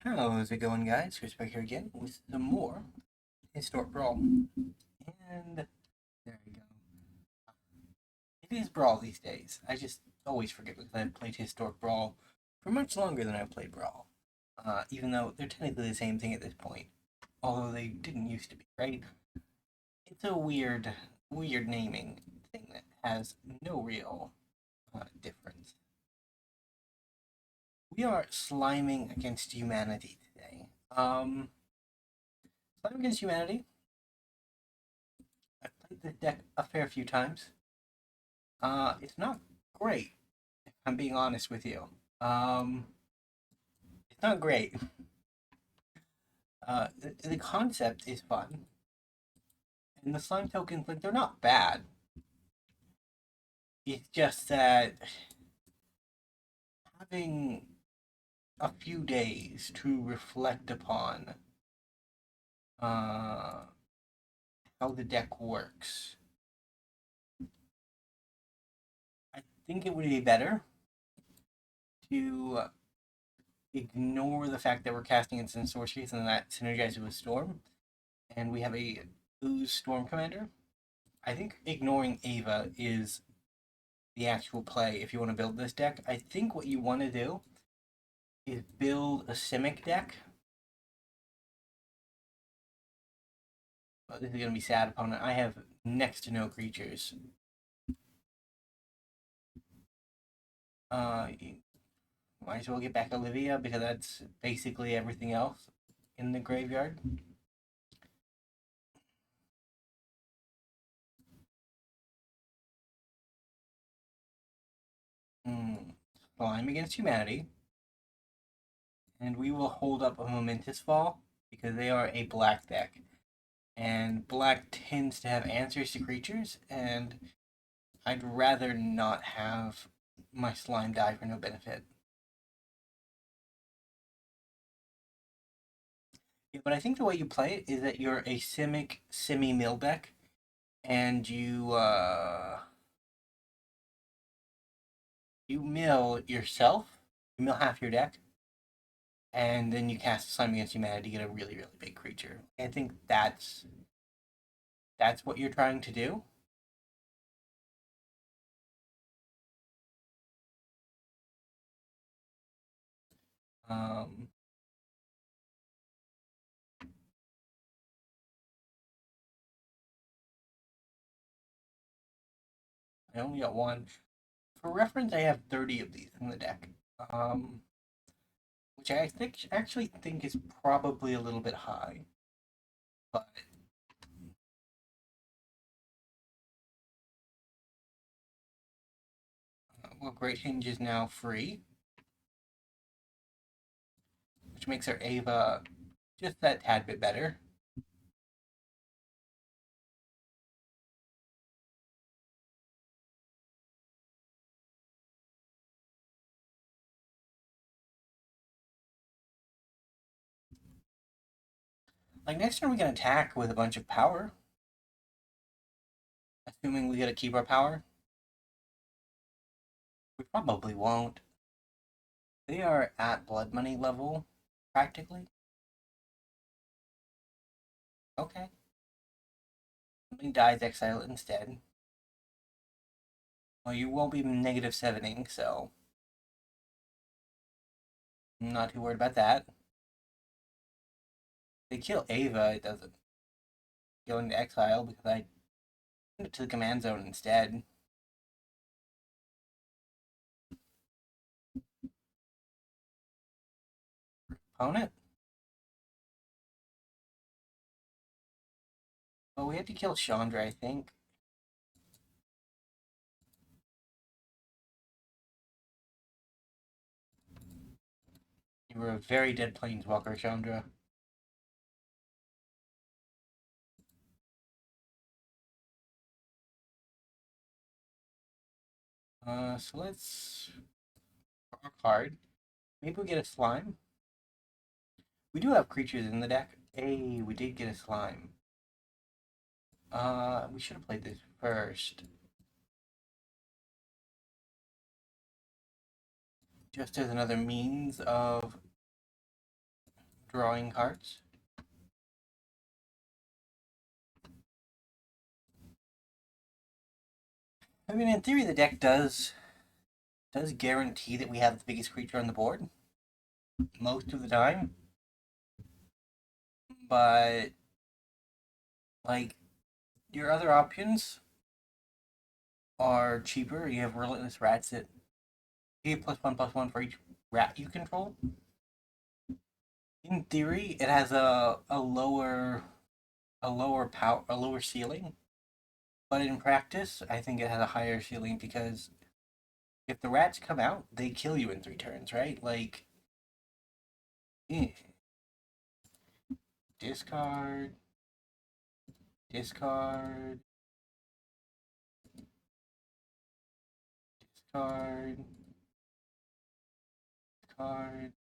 How's it going, guys? Chris back here again with some more Historic Brawl. And there you go. It is Brawl these days. I just always forget because I've played Historic Brawl for much longer than I've played Brawl. Even though they're technically the same thing at this point. Although they didn't used to be, right? It's a weird naming thing that has no real difference. We are sliming against humanity today. Slime against humanity. I've played this deck a fair few times. It's not great, if I'm being honest with you. Um, it's not great. The concept is fun, and the slime tokens, like, they're not bad. It's just that having a few days to reflect upon uh, how the deck works, I think it would be better to ignore the fact that we're casting instant sorceries and that synergizes with Storm, and we have a Ooze Storm Commander. I think ignoring Aeve is the actual play if you want to build this deck. I think what you want to do is build a Simic deck. Oh, this is going to be sad, opponent. I have next to no creatures. You might as well get back Olivia because that's basically everything else in the graveyard. Slime against humanity. And we will hold up a Momentous Fall because they are a black deck. And black tends to have answers to creatures, and I'd rather not have my slime die for no benefit. Yeah, but I think the way you play it is that you're a Simic semi-mill deck, and you mill yourself, you mill half your deck, and then you cast Slime Against Humanity to get a really, really big creature. I think that's what you're trying to do. Um, I only got one. For reference, I have 30 of these in the deck. Which I actually think is probably a little bit high. But well, Great Hinge is now free, which makes our Ava just that tad bit better. Like next turn we can attack with a bunch of power, assuming we get to keep our power. We probably won't. They are at blood money level, practically. Okay. Something dies, exile it instead. Well, you won't be negative sevening, so I'm not too worried about that. If they kill Ava, it doesn't go into exile because I send it to the command zone instead. Opponent? Well, we have to kill Chandra, I think. You were a very dead planeswalker, Chandra. So let's rock hard. Maybe we get a slime. We do have creatures in the deck. Hey, we did get a slime. We should have played this first. Just as another means of drawing cards. I mean, in theory, the deck does guarantee that we have the biggest creature on the board most of the time, but like your other options are cheaper. You have Relentless Rats that you get +1/+1 for each rat you control. In theory, it has a lower ceiling, but in practice, I think it has a higher ceiling because if the rats come out, they kill you in 3 turns, right? Like, discard, discard, discard, discard.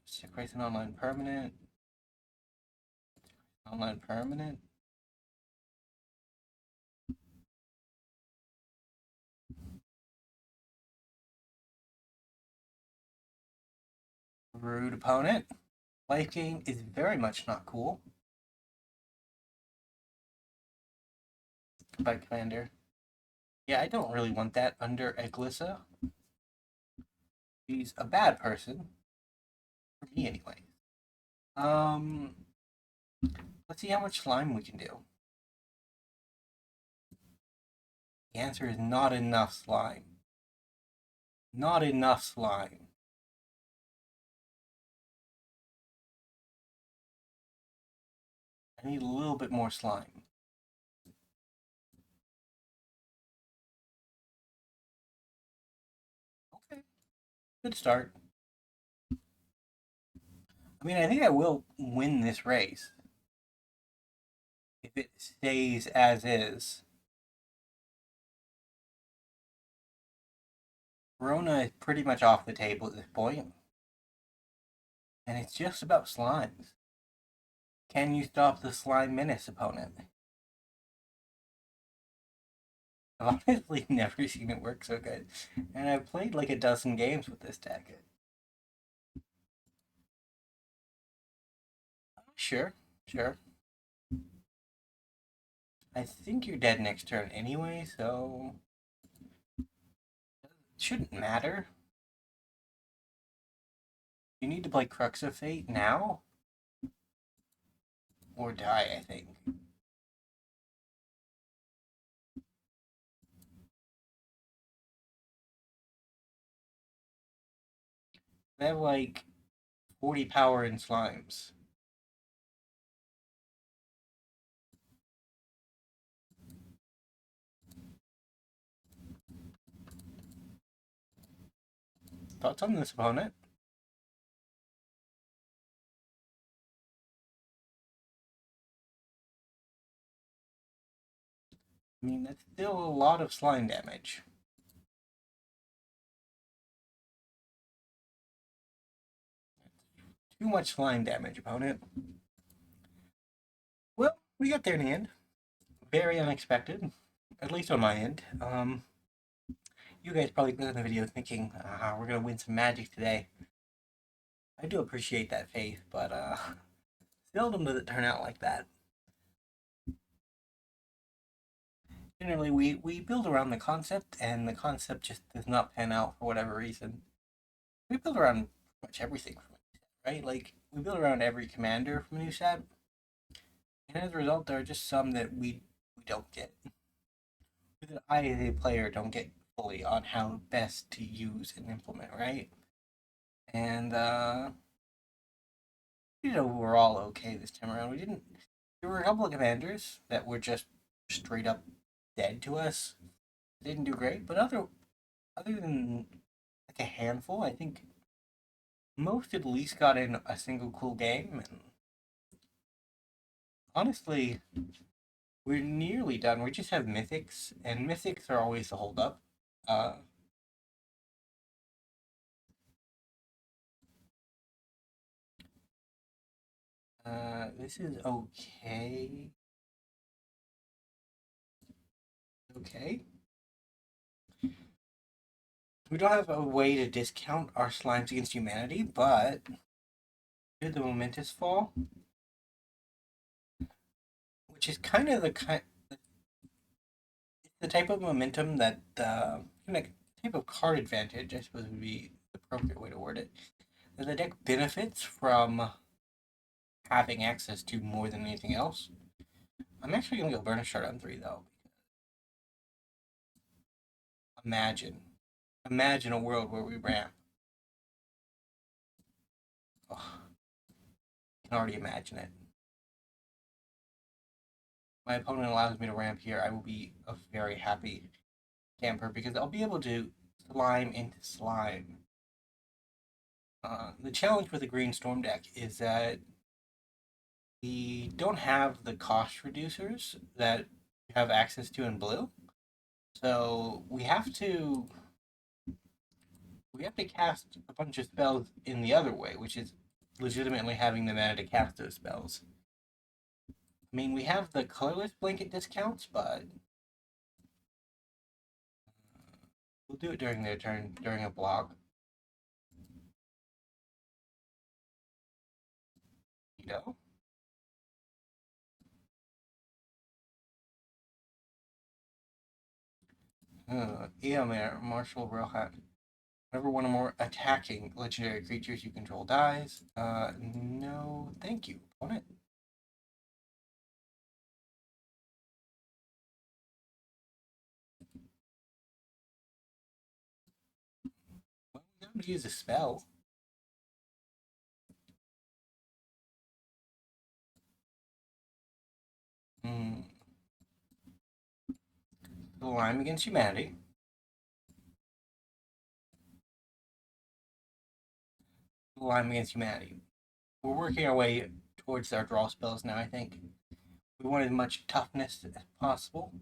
Sacrifice an online permanent. Online permanent. Rude opponent. Life gain is very much not cool. Goodbye, Commander. Yeah, I don't really want that under Eglissa. She's a bad person. For me, anyway. Let's see how much slime we can do. The answer is not enough slime. Not enough slime. I need a little bit more slime. Okay. Good start. I mean, I think I will win this race. If it stays as is. Verona is pretty much off the table at this point. And it's just about slimes. Can you stop the slime menace, opponent? I've honestly never seen it work so good. And I've played like a dozen games with this deck. Sure, sure. I think you're dead next turn anyway, so it shouldn't matter. You need to play Crux of Fate now or die, I think. They have like 40 power in slimes. Thoughts on this opponent? I mean, that's still a lot of slime damage. Too much slime damage, opponent. Well, we got there in the end. Very unexpected, at least on my end. You guys probably clicked on the video thinking, we're gonna win some magic today. I do appreciate that faith, but seldom does it turn out like that. Generally, we build around the concept, and the concept just does not pan out for whatever reason. We build around pretty much everything from it, right? Like, we build around every commander from a new set, and as a result, there are just some that we don't get. I, as a player, don't get fully on how best to use and implement, right? And we did overall okay this time around. We didn't. There were a couple of commanders that were just straight up dead to us. Didn't do great, but other than like a handful, I think most at least got in a single cool game. And honestly, we're nearly done. We just have mythics, and mythics are always the holdup. Uh, this is okay. Okay. We don't have a way to discount our slimes against humanity, but do the Momentous Fall, which is kind of the type of momentum that type of card advantage, I suppose would be the appropriate way to word it. That the deck benefits from having access to more than anything else. I'm actually gonna go Burnished Hart on 3 though. Imagine a world where we ramp. Oh, I can already imagine it. My opponent allows me to ramp here, I will be a very happy camper because I'll be able to slime into slime. The challenge with the Green Storm deck is that we don't have the cost reducers that we have access to in blue. So we have to cast a bunch of spells in the other way, which is legitimately having the mana to cast those spells. I mean, we have the colorless blanket discounts, but we'll do it during their turn, during a block. You know? Eomer, Martial Rohat. Whenever one or more attacking legendary creatures you control dies, no, thank you, opponent. Well, we got to use a spell. Lime Against Humanity. Lime Against Humanity. We're working our way towards our draw spells now, I think. We want as much toughness as possible.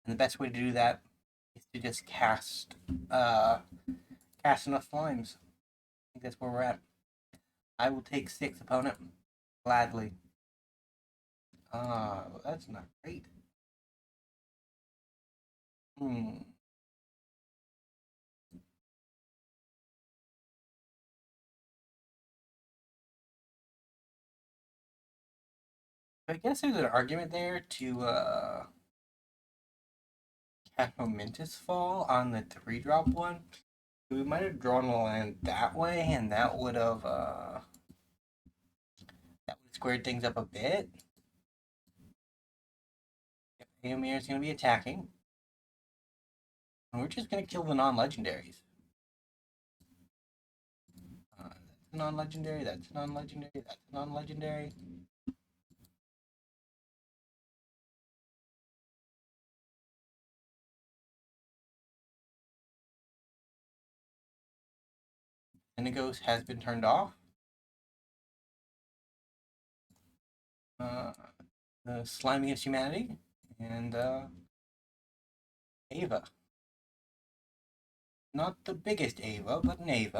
And the best way to do that is to just cast enough slimes. I think that's where we're at. I will take 6, opponent. Gladly. That's not great. I guess there's an argument there to cast Momentous Fall on the 3-drop one. We might have drawn a land that way, and that would have squared things up a bit. Eomer is going to be attacking. And we're just going to kill the non-legendaries. That's a non-legendary, that's a non-legendary, that's a non-legendary. Inagos has been turned off. The Slime Against Humanity and Aeve. Not the biggest Aeve, but an Aeve.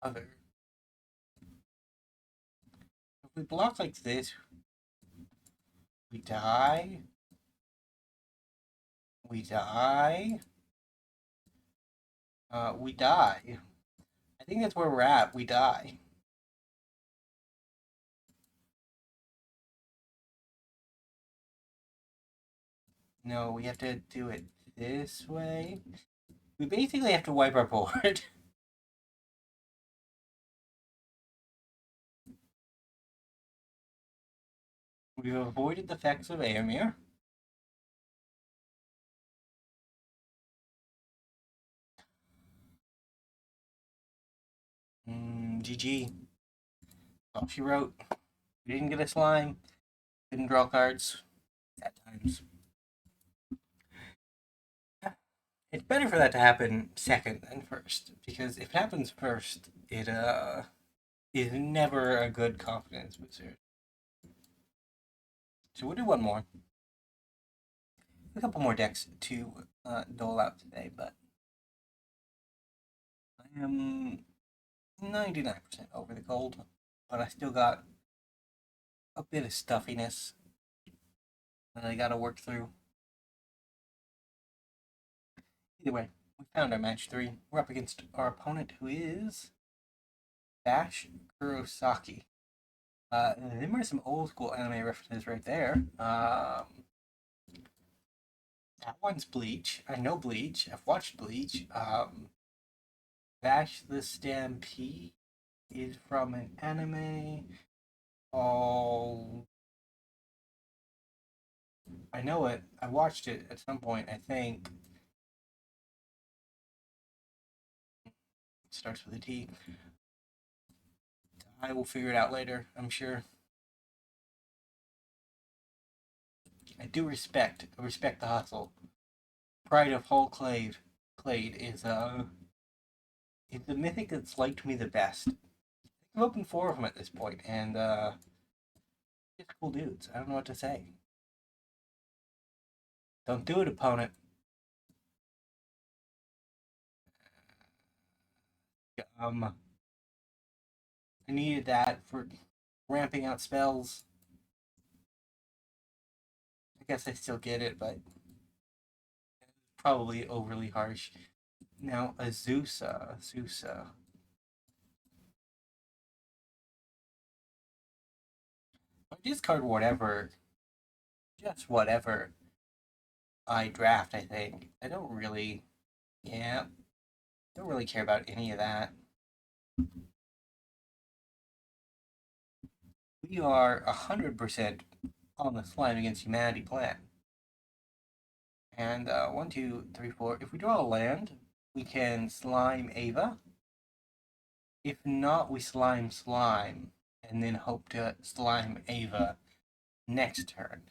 Other. If we block like this, we die. We die. We die. I think that's where we're at. We die. No, we have to do it this way. We basically have to wipe our board. We've avoided the effects of Eomer. GG. All she wrote. We didn't get a slime. Didn't draw cards. At times. It's better for that to happen second than first, because if it happens first, it is never a good confidence booster. So we'll do one more. A couple more decks to dole out today, but am 99% over the cold, but I still got a bit of stuffiness that I gotta work through. Either way, we found our match 3. We're up against our opponent, who is Bash Kurosaki. There were some old school anime references right there. That one's Bleach. I know Bleach. I've watched Bleach. Bash the Stampede is from an anime called. I know it. I watched it at some point, I think. It starts with a T. I will figure it out later, I'm sure. I do respect the hustle. Pride of Whole Clade is it's the mythic that's liked me the best. I've opened 4 of them at this point, and just cool dudes. I don't know what to say. Don't do it, opponent. I needed that for ramping out spells. I guess I still get it, but probably overly harsh. Now, Azusa. I discard whatever, just whatever I draft, I think. I don't really, yeah, don't really care about any of that. We are 100% on the Slime Against Humanity plan. And 1, 2, 3, 4. If we draw a land, we can slime Aeve. If not, we slime, and then hope to slime Aeve next turn.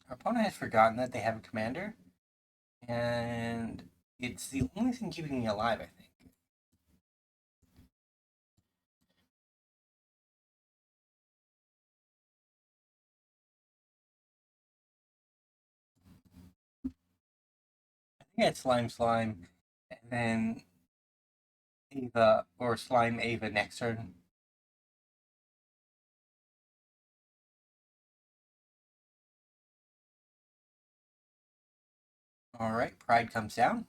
Our opponent has forgotten that they have a commander, and it's the only thing keeping me alive, I think. I think I'd slime, and then Aeve, or slime Aeve next turn. Alright, Pride comes down.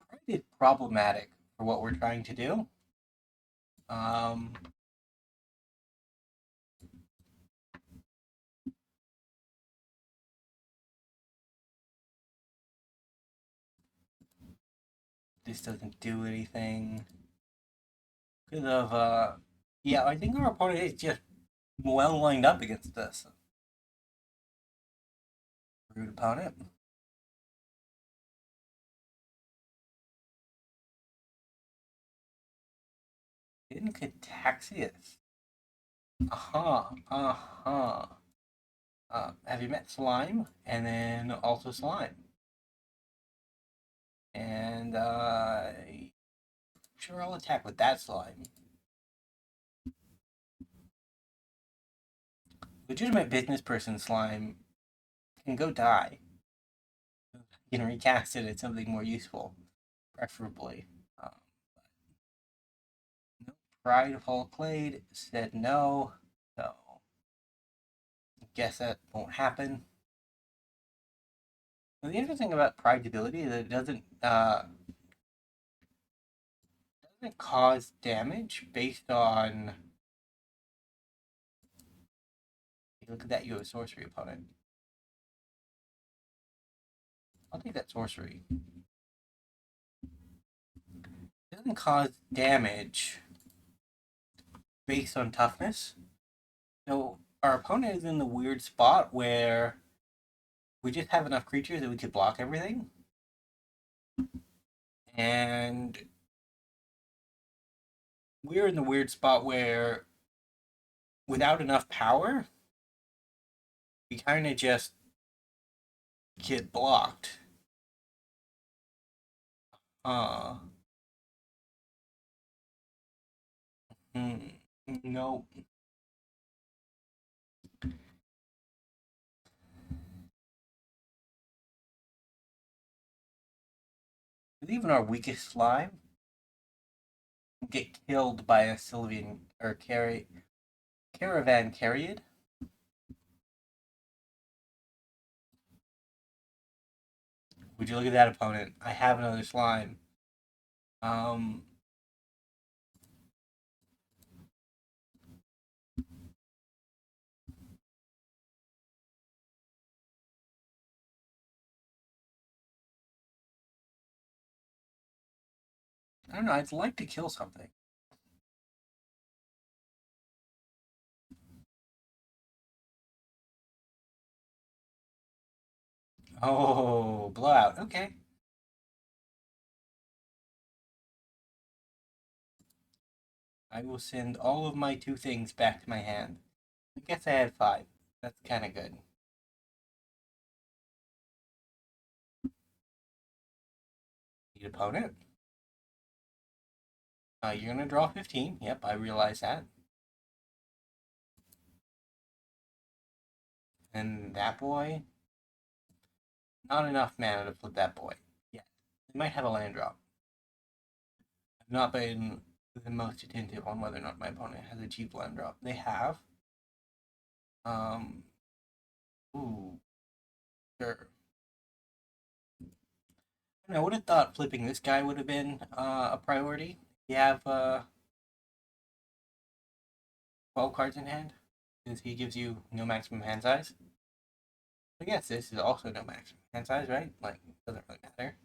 Pride is problematic for what we're trying to do. This doesn't do anything. Because of, yeah, I think our opponent is just well lined up against this. Rude opponent. Hidden Cataxius. Have you met Slime? And then also Slime. And, sure, I'll attack with that Slime. Legitimate business person Slime can go die. You can recast it as something more useful, preferably. No. Pride of Whole Clade said no, so I guess that won't happen. Well, the interesting about Pride's ability is that it doesn't cause damage based on. Look at that, you have a sorcery opponent. I'll take that sorcery. It doesn't cause damage based on toughness. So our opponent is in the weird spot where we just have enough creatures that we could block everything. And we're in the weird spot where without enough power, we kind of just get blocked. No. even our weakest slime get killed by a Sylvian or caravan carried. Would you look at that opponent? I have another slime. Um, I don't know. I'd like to kill something. Oh, blowout. Okay. I will send all of my 2 things back to my hand. I guess I had 5. That's kind of good. Need opponent. You're gonna draw 15. Yep, I realize that. And that boy, not enough mana to flip that boy. Yeah, they might have a land drop. I've not been the most attentive on whether or not my opponent has a cheap land drop. They have. Ooh, sure. I would have thought flipping this guy would have been a priority. You have 12 cards in hand, because he gives you no maximum hand size. I guess this is also no maximum hand size, right? Like, doesn't really matter.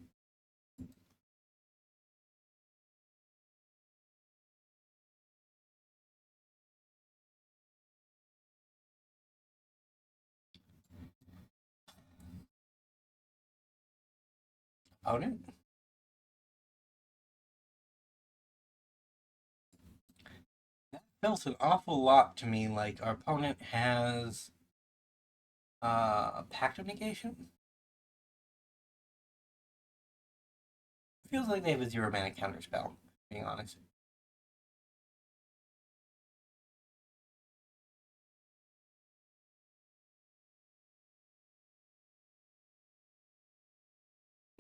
Opponent? That feels an awful lot to me like our opponent has a Pact of Negation. It feels like they have a 0 mana counter spell, being honest.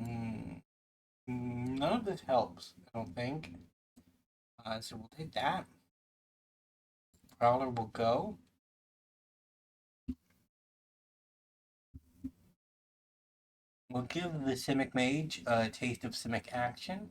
Mm, none of this helps, I don't think. So we'll take that. Prowler will go. We'll give the Simic Mage a taste of Simic action.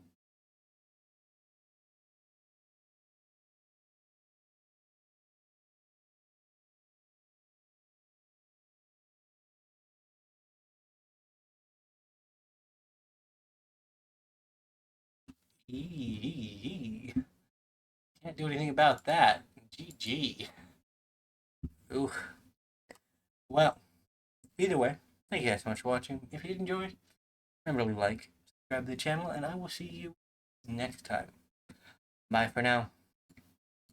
Can't do anything about that. GG. Ooh. Well, either way, thank you guys so much for watching. If you did enjoy, remember to like, subscribe to the channel, and I will see you next time. Bye for now.